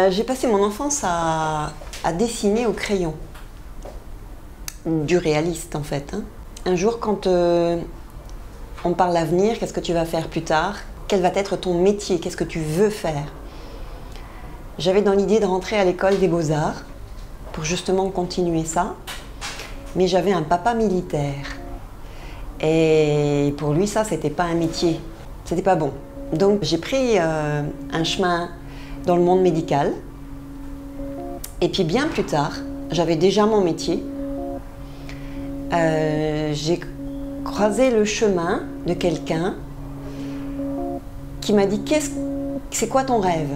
J'ai passé mon enfance à dessiner au crayon. Du réaliste en fait. Hein. Un jour quand on parle d'avenir, qu'est-ce que tu vas faire plus tard? Quel va être ton métier? Qu'est-ce que tu veux faire? J'avais dans l'idée de rentrer à l'école des Beaux-Arts pour justement continuer ça. Mais j'avais un papa militaire. Et pour lui, ça, c'était pas un métier. C'était pas bon. Donc j'ai pris un chemin dans le monde médical. Et puis bien plus tard, j'avais déjà mon métier. J'ai croisé le chemin de quelqu'un qui m'a dit « c'est quoi ton rêve ?»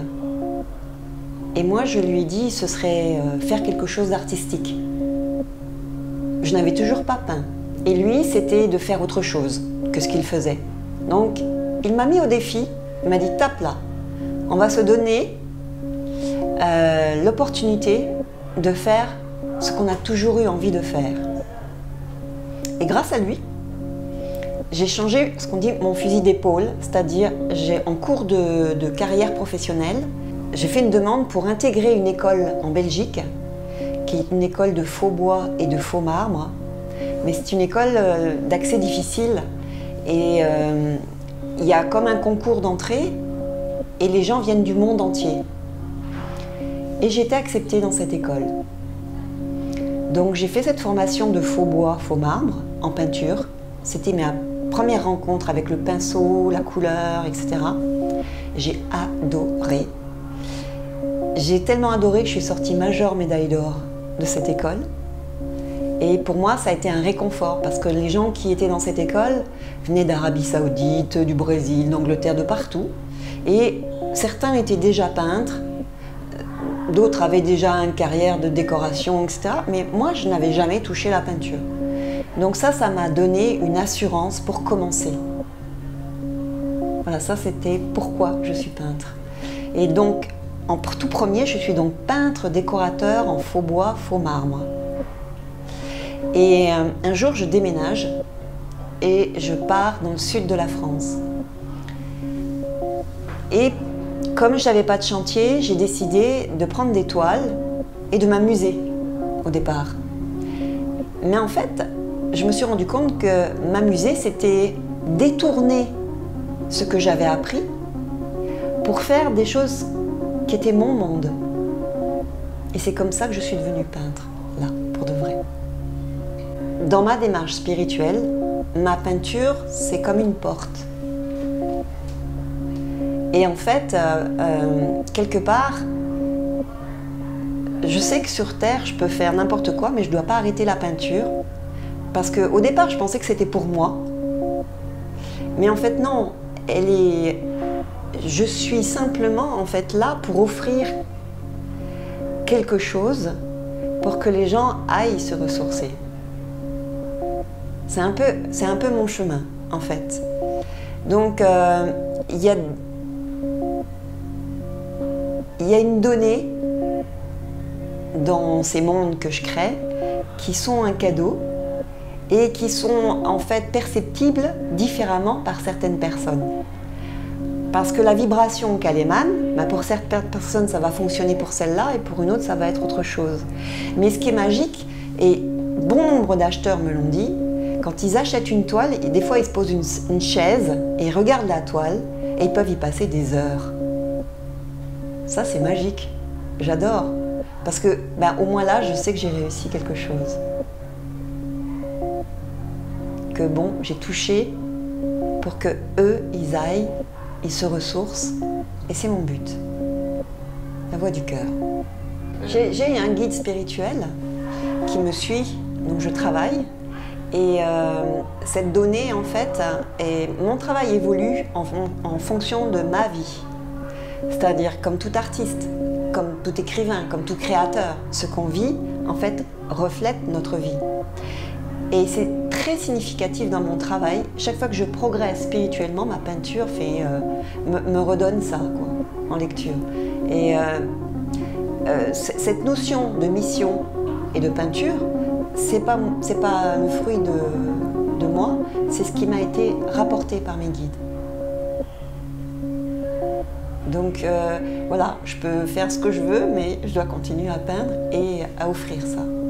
Et moi je lui ai dit ce serait faire quelque chose d'artistique. Je n'avais toujours pas peint. Et lui c'était de faire autre chose que ce qu'il faisait. Donc il m'a mis au défi, il m'a dit « tape là, on va se donner l'opportunité de faire ce qu'on a toujours eu envie de faire. » Et grâce à lui, j'ai changé ce qu'on dit mon fusil d'épaule, c'est-à-dire en cours de carrière professionnelle, j'ai fait une demande pour intégrer une école en Belgique, qui est une école de faux bois et de faux marbre, mais c'est une école d'accès difficile et il y a comme un concours d'entrée et les gens viennent du monde entier. Et j'ai été acceptée dans cette école. Donc j'ai fait cette formation de faux bois, faux marbre en peinture. C'était ma première rencontre avec le pinceau, la couleur, etc. J'ai adoré. J'ai tellement adoré que je suis sortie major médaille d'or de cette école. Et pour moi, ça a été un réconfort parce que les gens qui étaient dans cette école venaient d'Arabie Saoudite, du Brésil, d'Angleterre, de partout. Et certains étaient déjà peintres, d'autres avaient déjà une carrière de décoration, etc. Mais moi, je n'avais jamais touché la peinture. Donc ça m'a donné une assurance pour commencer. Voilà, ça c'était pourquoi je suis peintre. Et donc, en tout premier, je suis donc peintre décorateur en faux bois, faux marbre. Et un jour, je déménage et je pars dans le sud de la France. Et comme je n'avais pas de chantier, j'ai décidé de prendre des toiles et de m'amuser au départ. Mais en fait, je me suis rendu compte que m'amuser, c'était détourner ce que j'avais appris pour faire des choses qui étaient mon monde. Et c'est comme ça que je suis devenue peintre, là, pour de vrai. Dans ma démarche spirituelle, ma peinture, c'est comme une porte. Et en fait, quelque part, je sais que sur Terre, je peux faire n'importe quoi, mais je ne dois pas arrêter la peinture. Parce qu'au départ, je pensais que c'était pour moi. Mais en fait, non. Je suis simplement en fait, là pour offrir quelque chose pour que les gens aillent se ressourcer. C'est un peu mon chemin, en fait. Donc, il y a une donnée dans ces mondes que je crée qui sont un cadeau et qui sont en fait perceptibles différemment par certaines personnes. Parce que la vibration qu'elle émane, ben pour certaines personnes ça va fonctionner pour celle-là et pour une autre ça va être autre chose. Mais ce qui est magique, et bon nombre d'acheteurs me l'ont dit, quand ils achètent une toile, des fois ils se posent une chaise et ils regardent la toile et ils peuvent y passer des heures. Ça c'est magique, j'adore. Parce que ben, au moins là je sais que j'ai réussi quelque chose. Que bon, j'ai touché pour que eux, ils aillent, ils se ressourcent, et c'est mon but. La voix du cœur. J'ai un guide spirituel qui me suit, donc je travaille, et cette donnée, en fait, mon travail évolue en fonction de ma vie. C'est-à-dire comme tout artiste, comme tout écrivain, comme tout créateur, ce qu'on vit, en fait, reflète notre vie. Et c'est très significatif dans mon travail. Chaque fois que je progresse spirituellement, ma peinture me redonne ça, quoi, en lecture. Et cette notion de mission et de peinture, c'est pas le fruit de moi, c'est ce qui m'a été rapporté par mes guides. Donc voilà, je peux faire ce que je veux, mais je dois continuer à peindre et à offrir ça.